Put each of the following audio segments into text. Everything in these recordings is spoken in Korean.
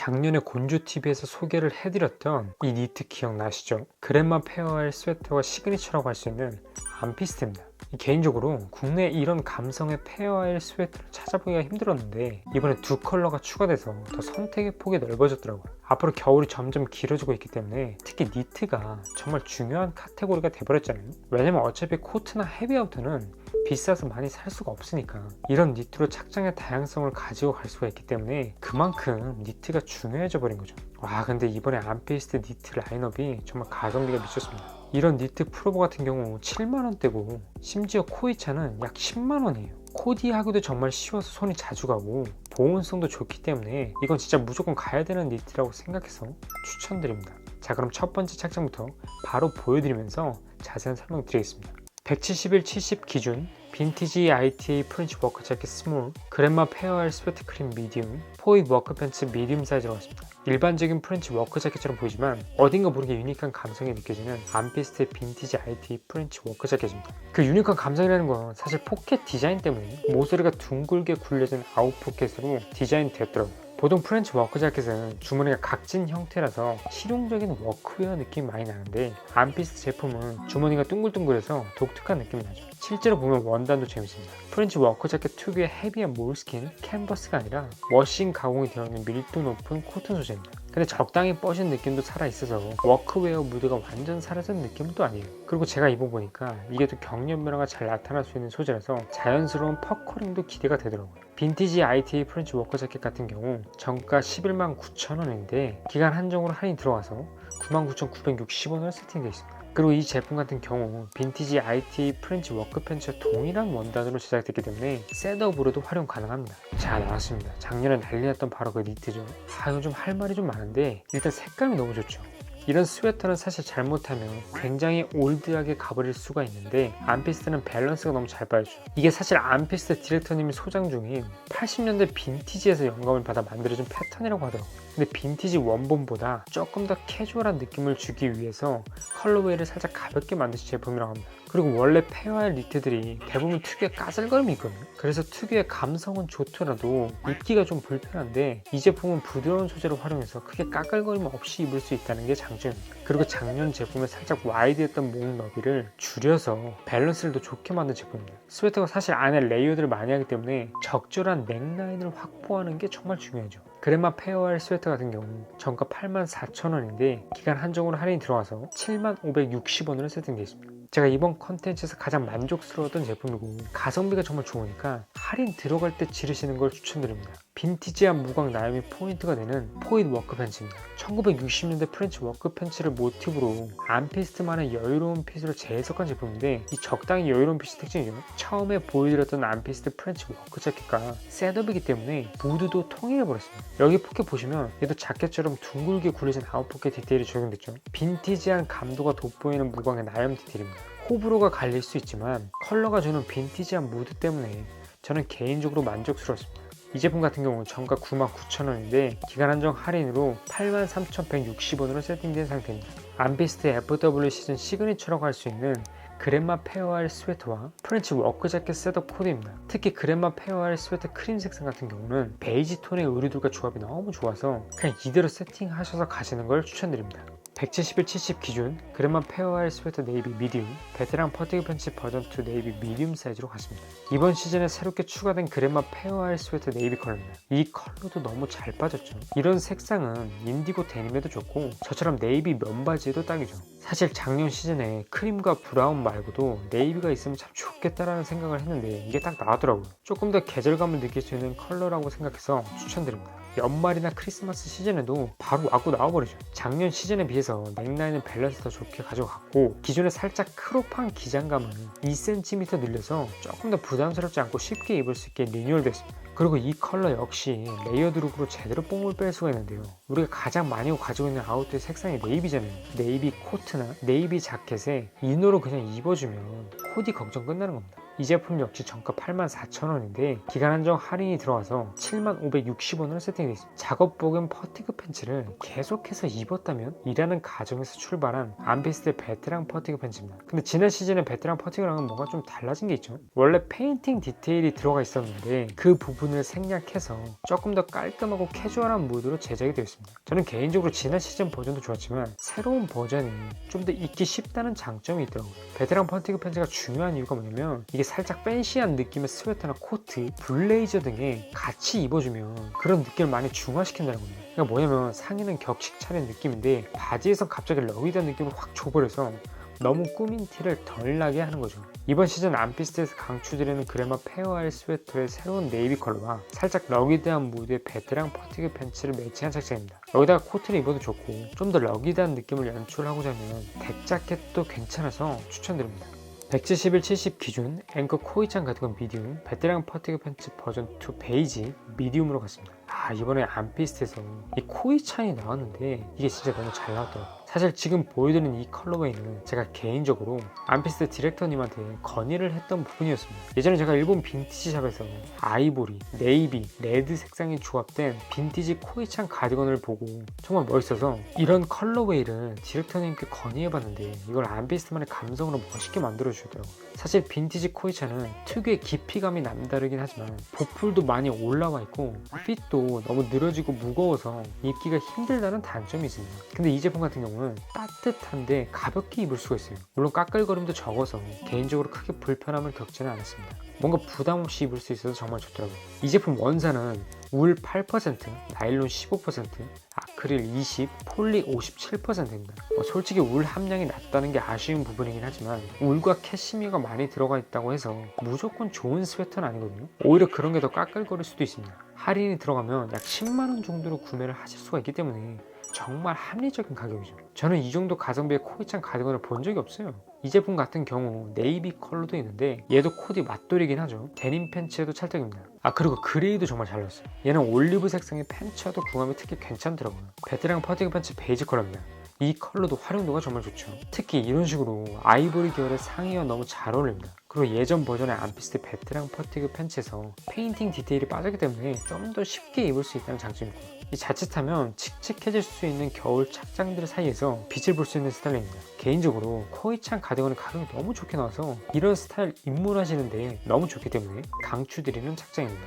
작년에 곤조TV에서 소개를 해드렸던 이 니트 기억나시죠? 그랜마 페어웰 스웨터가 시그니처라고 할 수 있는 암피스트입니다. 개인적으로 국내에 이런 감성의 페어웰 스웨터를 찾아보기가 힘들었는데 이번에 두 컬러가 추가돼서 더 선택의 폭이 넓어졌더라고요. 앞으로 겨울이 점점 길어지고 있기 때문에 특히 니트가 정말 중요한 카테고리가 돼버렸잖아요. 왜냐면 어차피 코트나 헤비아우터는 비싸서 많이 살 수가 없으니까 이런 니트로 착장의 다양성을 가지고 갈 수가 있기 때문에 그만큼 니트가 중요해져 버린 거죠. 와, 근데 이번에 암피스트 니트 라인업이 정말 가성비가 미쳤습니다. 이런 니트 풀오버 같은 경우 7만원대고 심지어 코이차는 약 10만원이에요. 코디하기도 정말 쉬워서 손이 자주 가고 보온성도 좋기 때문에 이건 진짜 무조건 가야 되는 니트라고 생각해서 추천드립니다. 자, 그럼 첫 번째 착장부터 바로 보여드리면서 자세한 설명 드리겠습니다. 171, 70 기준 빈티지 ITA 프렌치 워커 자켓 스몰, 그랜마 페어웰 스웨트 크림 미디움, 포잇 워커 팬츠 미디움 사이즈로 왔습니다. 일반적인 프렌치 워커 자켓처럼 보이지만 어딘가 모르게 유니크한 감성이 느껴지는 암피스트의 빈티지 ITA 프렌치 워커 자켓입니다. 그 유니크한 감성이라는 건 사실 포켓 디자인 때문에 모서리가 둥글게 굴려진 아웃 포켓으로 디자인 되었더라고요. 보통 프렌치 워커 자켓은 주머니가 각진 형태라서 실용적인 워크웨어 느낌이 많이 나는데 암피스트 제품은 주머니가 둥글둥글해서 독특한 느낌이 나죠. 실제로 보면 원단도 재밌습니다. 프렌치 워커 자켓 특유의 헤비한 몰스킨, 캔버스가 아니라 워싱 가공이 되어 있는 밀도 높은 코튼 소재입니다. 근데 적당히 뻐신 느낌도 살아있어서 워크웨어 무드가 완전 사라진 느낌은 또 아니에요. 그리고 제가 입어보니까 이게 또 경련 변화가 잘 나타날 수 있는 소재라서 자연스러운 퍼커링도 기대가 되더라고요. 빈티지 ITA 프렌치 워커 자켓 같은 경우 정가 11만 9천원인데 기간 한정으로 할인 들어가서 99,960원으로 세팅되어 있습니다. 그리고 이 제품 같은 경우 빈티지 ITA 프렌치 워크 팬츠와 동일한 원단으로 제작됐기 때문에 셋업으로도 활용 가능합니다. 자, 나왔습니다. 작년에 난리 났던 바로 그 니트죠. 이건 좀 할 말이 좀 많은데 일단 색감이 너무 좋죠. 이런 스웨터는 사실 잘못하면 굉장히 올드하게 가버릴 수가 있는데 암피스트는 밸런스가 너무 잘 빠져요. 이게 사실 암피스트 디렉터님이 소장 중인 80년대 빈티지에서 영감을 받아 만들어진 패턴이라고 하더라고요. 근데 빈티지 원본보다 조금 더 캐주얼한 느낌을 주기 위해서 컬러웨이를 살짝 가볍게 만드신 제품이라고 합니다. 그리고 원래 페어웰 니트들이 대부분 특유의 까슬거림이 있거든요. 그래서 특유의 감성은 좋더라도 입기가 좀 불편한데 이 제품은 부드러운 소재를 활용해서 크게 까끌거림 없이 입을 수 있다는 게 장점입니다. 그리고 작년 제품에 살짝 와이드했던 목 너비를 줄여서 밸런스를 더 좋게 만든 제품입니다. 스웨터가 사실 안에 레이어드를 많이 하기 때문에 적절한 넥라인을 확보하는 게 정말 중요하죠. 그랜마 페어웰 스웨터 같은 경우 정가 84,000원인데 기간 한정으로 할인이 들어와서 7560원으로 세팅되어 있습니다. 제가 이번 컨텐츠에서 가장 만족스러웠던 제품이고 가성비가 정말 좋으니까 할인 들어갈 때 지르시는 걸 추천드립니다. 빈티지한 무광 나염이 포인트가 되는 포잇 워크 팬츠입니다. 1960년대 프렌치 워크 팬츠를 모티브로 암피스트만의 여유로운 핏으로 재해석한 제품인데 이 적당히 여유로운 핏이 특징이죠. 처음에 보여드렸던 암피스트 프렌치 워크 자켓과 셋업이기 때문에 무드도 통일해버렸습니다. 여기 포켓 보시면 얘도 자켓처럼 둥글게 굴려진 아웃포켓 디테일이 적용됐죠. 빈티지한 감도가 돋보이는 무광의 나염 디테일입니다. 호불호가 갈릴 수 있지만 컬러가 주는 빈티지한 무드 때문에 저는 개인적으로 만족스러웠습니다. 이 제품 같은 경우 정가 99,000원인데 기간 한정 할인으로 83,160원으로 세팅된 상태입니다. 암피스트 FW 시즌 시그니처라고 할 수 있는 그랜마 페어웰 스웨터와 프렌치 워크 자켓 셋업 코디입니다. 특히 그랜마 페어웰 스웨터 크림 색상 같은 경우는 베이지 톤의 의류들과 조합이 너무 좋아서 그냥 이대로 세팅하셔서 가시는 걸 추천드립니다. 171, 70 기준 그랜마 페어웰 스웨터 네이비 미디움, 베테랑 퍼티그 팬츠 버전 2 네이비 미디움 사이즈로 갔습니다. 이번 시즌에 새롭게 추가된 그랜마 페어웰 스웨터 네이비 컬러입니다. 이 컬러도 너무 잘 빠졌죠. 이런 색상은 인디고 데님에도 좋고 저처럼 네이비 면바지에도 딱이죠. 사실 작년 시즌에 크림과 브라운 말고도 네이비가 있으면 참 좋겠다라는 생각을 했는데 이게 딱 나왔더라고요. 조금 더 계절감을 느낄 수 있는 컬러라고 생각해서 추천드립니다. 연말이나 크리스마스 시즌에도 바로 와고 나와버리죠. 작년 시즌에 비해서 넥라인은 밸런스 더 좋게 가져갔고 기존에 살짝 크롭한 기장감은 2cm 늘려서 조금 더 부담스럽지 않고 쉽게 입을 수 있게 리뉴얼 됐습니다. 그리고 이 컬러 역시 레이어드 룩으로 제대로 뽕을 뺄 수가 있는데요. 우리가 가장 많이 가지고 있는 아웃도어 색상이 네이비잖아요. 네이비 코트나 네이비 자켓에 이너로 그냥 입어주면 코디 걱정 끝나는 겁니다. 이 제품 역시 정가 84,000원인데 기간 한정 할인이 들어와서 75,60원으로 세팅되어 있습니다. 작업복은 퍼티그 팬츠를 계속해서 입었다면 이라는 가정에서 출발한 암피스트의 베테랑 퍼티그 팬츠입니다. 근데 지난 시즌에 베테랑 퍼티그랑은 뭔가 좀 달라진 게 있죠. 원래 페인팅 디테일이 들어가 있었는데 그 부분을 생략해서 조금 더 깔끔하고 캐주얼한 무드로 제작이 되어 있습니다. 저는 개인적으로 지난 시즌 버전도 좋았지만 새로운 버전이 좀 더 입기 쉽다는 장점이 있더라고요. 베테랑 퍼티그 팬츠가 중요한 이유가 뭐냐면 이게 살짝 팬시한 느낌의 스웨터나 코트, 블레이저 등에 같이 입어주면 그런 느낌을 많이 중화시킨다는 겁니다. 그러니까 뭐냐면 상의는 격식 차린 느낌인데 바지에서 갑자기 러기된 느낌을 확 줘버려서 너무 꾸민 티를 덜 나게 하는 거죠. 이번 시즌 암피스트에서 강추드리는 그래마 페어아일 스웨터의 새로운 네이비 컬러와 살짝 러기드한 무드의 베테랑 퍼티그 팬츠를 매치한 착장입니다. 여기다가 코트를 입어도 좋고 좀 더 러기드한 느낌을 연출하고자 하면 덱 자켓도 괜찮아서 추천드립니다. 171, 70 기준 앵커 코이찬 가디건 미디움, 베테랑 퍼티그 팬츠 버전 2 베이지 미디움으로 갔습니다. 이번에 암피스트에서 이 코이찬이 나왔는데 이게 진짜 너무 잘 나왔더라고요. 사실 지금 보여드리는 이 컬러웨이는 제가 개인적으로 암피스트 디렉터님한테 건의를 했던 부분이었습니다. 예전에 제가 일본 빈티지 샵에서 아이보리, 네이비, 레드 색상이 조합된 빈티지 코이찬 가디건을 보고 정말 멋있어서 이런 컬러웨이를 디렉터님께 건의해봤는데 이걸 암피스트만의 감성으로 멋있게 만들어주셨더라고요. 사실 빈티지 코이찬은 특유의 깊이감이 남다르긴 하지만 보풀도 많이 올라와 있고 핏도 너무 늘어지고 무거워서 입기가 힘들다는 단점이 있습니다. 근데 이 제품 같은 경우는 따뜻한데 가볍게 입을 수가 있어요. 물론 까끌거림도 적어서 개인적으로 크게 불편함을 겪지는 않았습니다. 뭔가 부담 없이 입을 수 있어서 정말 좋더라고요. 이 제품 원사는 울 8%, 나일론 15%, 아크릴 20, 폴리 57%입니다. 솔직히 울 함량이 낮다는 게 아쉬운 부분이긴 하지만 울과 캐시미어가 많이 들어가 있다고 해서 무조건 좋은 스웨터는 아니거든요. 오히려 그런 게 더 까끌거릴 수도 있습니다. 할인이 들어가면 약 10만원 정도로 구매를 하실 수가 있기 때문에 정말 합리적인 가격이죠. 저는 이 정도 가성비의 코이찬 가디건을 본 적이 없어요. 이 제품 같은 경우 네이비 컬러도 있는데 얘도 코디 맛돌이긴 하죠. 데님 팬츠에도 찰떡입니다. 그리고 그레이도 정말 잘 나왔어요. 얘는 올리브 색상의 팬츠와도 궁합이 특히 괜찮더라고요. 베테랑 퍼티그 팬츠 베이지 컬러입니다. 이 컬러도 활용도가 정말 좋죠. 특히 이런 식으로 아이보리 계열의 상의와 너무 잘 어울립니다. 그리고 예전 버전의 암피스트 베테랑 퍼티그 팬츠에서 페인팅 디테일이 빠졌기 때문에 좀 더 쉽게 입을 수 있다는 장점이 있고요. 이 자칫하면 칙칙해질 수 있는 겨울 착장들 사이에서 빛을 볼 수 있는 스타일입니다. 개인적으로 코이찬 가디건의 가격이 너무 좋게 나와서 이런 스타일 입문하시는데 너무 좋기 때문에 강추드리는 착장입니다.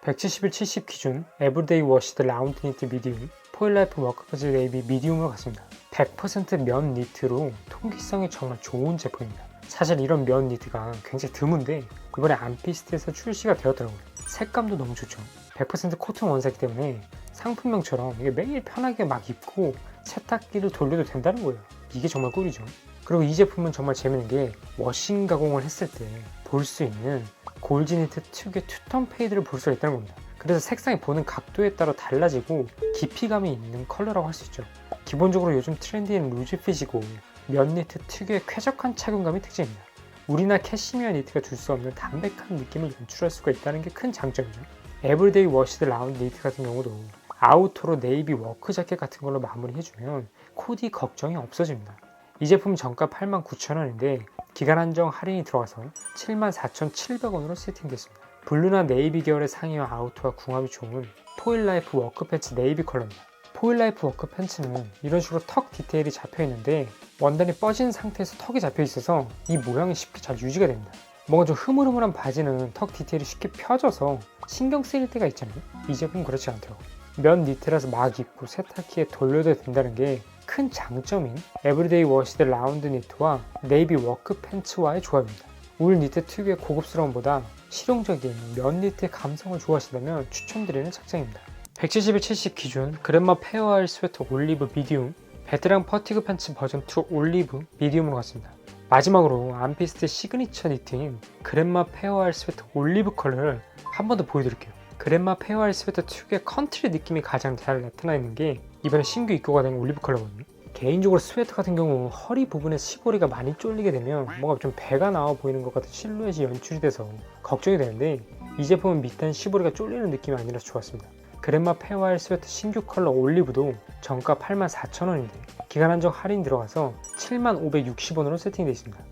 171, 70 기준 에브리데이 워시드 라운드 니트 미디움, 포일라이프 워크퍼즈 네이비 미디움으로 갔습니다. 100% 면 니트로 통기성이 정말 좋은 제품입니다. 사실 이런 면 니트가 굉장히 드문데 이번에 암피스트에서 출시가 되었더라고요. 색감도 너무 좋죠. 100% 코튼 원사이기 때문에 상품명처럼 이게 매일 편하게 막 입고 세탁기를 돌려도 된다는 거예요. 이게 정말 꿀이죠. 그리고 이 제품은 정말 재밌는 게 워싱 가공을 했을 때 볼 수 있는 골지니트 특유의 투톤 페이드를 볼 수가 있다는 겁니다. 그래서 색상이 보는 각도에 따라 달라지고 깊이감이 있는 컬러라고 할 수 있죠. 기본적으로 요즘 트렌디한 루즈핏이고 면 니트 특유의 쾌적한 착용감이 특징입니다. 울이나 캐시미어 니트가 줄 수 없는 담백한 느낌을 연출할 수가 있다는 게 큰 장점이죠. 에브리데이 워시드 라운드 니트 같은 경우도 아우터로 네이비 워크 자켓 같은 걸로 마무리해주면 코디 걱정이 없어집니다. 이 제품 정가 89,000원인데 기간 한정 할인이 들어와서 74,700원으로 세팅됐습니다. 블루나 네이비 계열의 상의와 아우터와 궁합이 좋은 포일라이프 워크 팬츠 네이비 컬러입니다. 포일라이프 워크 팬츠는 이런 식으로 턱 디테일이 잡혀 있는데 원단이 뻗은 상태에서 턱이 잡혀 있어서 이 모양이 쉽게 잘 유지가 됩니다. 뭔가 좀 흐물흐물한 바지는 턱 디테일이 쉽게 펴져서 신경 쓰일 때가 있잖아요. 이 제품은 그렇지 않더라고요. 면 니트라서 막 입고 세탁기에 돌려도 된다는 게 큰 장점인 에브리데이 워시드 라운드 니트와 네이비 워크 팬츠와의 조합입니다. 울 니트 특유의 고급스러움보다 실용적인 면 니트의 감성을 좋아하시다면 추천드리는 착장입니다. 171, 70 기준 그랜마 페어아일 스웨터 올리브 미디움, 베테랑 퍼티그 팬츠 버전 2 올리브 미디움으로 갔습니다. 마지막으로 암피스트 시그니처 니트인 그랜마 페어아일 스웨터 올리브 컬러를 한 번 더 보여드릴게요. 그랜마 페어아일 스웨터 특유의 컨트리 느낌이 가장 잘 나타나 있는 게 이번에 신규 입고가 된 올리브 컬러거든요. 개인적으로 스웨터 같은 경우 허리 부분에 시보리가 많이 쫄리게 되면 뭔가 좀 배가 나와 보이는 것 같은 실루엣이 연출이 돼서 걱정이 되는데 이 제품은 밑단 시보리가 쫄리는 느낌이 아니라서 좋았습니다. 그랜마 페어아일 스웨터 신규 컬러 올리브도 정가 84,000원인데 기간 한정 할인 들어가서 75,60원으로 세팅되어 있습니다.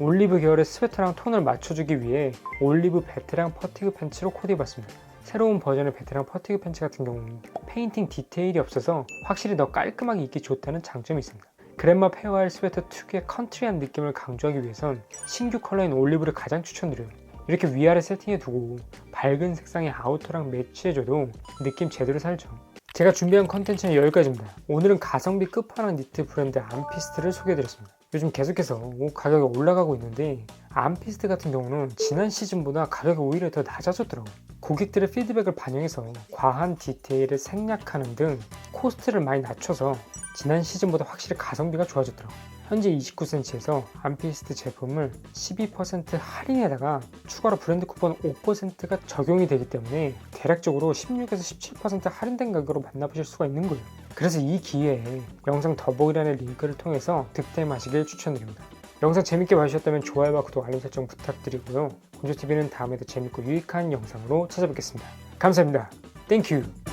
올리브 계열의 스웨터랑 톤을 맞춰주기 위해 올리브 베테랑 퍼티그 팬츠로 코디해봤습니다. 새로운 버전의 베테랑 퍼티그 팬츠 같은 경우는 페인팅 디테일이 없어서 확실히 더 깔끔하게 입기 좋다는 장점이 있습니다. 그랜마 페어와일 스웨터 특유의 컨트리한 느낌을 강조하기 위해선 신규 컬러인 올리브를 가장 추천드려요. 이렇게 위아래 세팅해두고 밝은 색상의 아우터랑 매치해줘도 느낌 제대로 살죠. 제가 준비한 컨텐츠는 여기까지입니다. 오늘은 가성비 끝판왕 니트 브랜드 암피스트를 소개해드렸습니다. 요즘 계속해서 옷 가격이 올라가고 있는데 암피스트 같은 경우는 지난 시즌보다 가격이 오히려 더 낮아졌더라고요. 고객들의 피드백을 반영해서 과한 디테일을 생략하는 등 코스트를 많이 낮춰서 지난 시즌보다 확실히 가성비가 좋아졌더라고요. 현재 29cm에서 암피스트 제품을 12% 할인에다가 추가로 브랜드 쿠폰 5%가 적용이 되기 때문에 대략적으로 16에서 17% 할인된 가격으로 만나보실 수가 있는 거예요. 그래서 이 기회에 영상 더보기란의 링크를 통해서 득템하시길 추천드립니다. 영상 재밌게 봐주셨다면 좋아요와 구독, 알림 설정 부탁드리고요. 곤조TV는 다음에도 재밌고 유익한 영상으로 찾아뵙겠습니다. 감사합니다. 땡큐.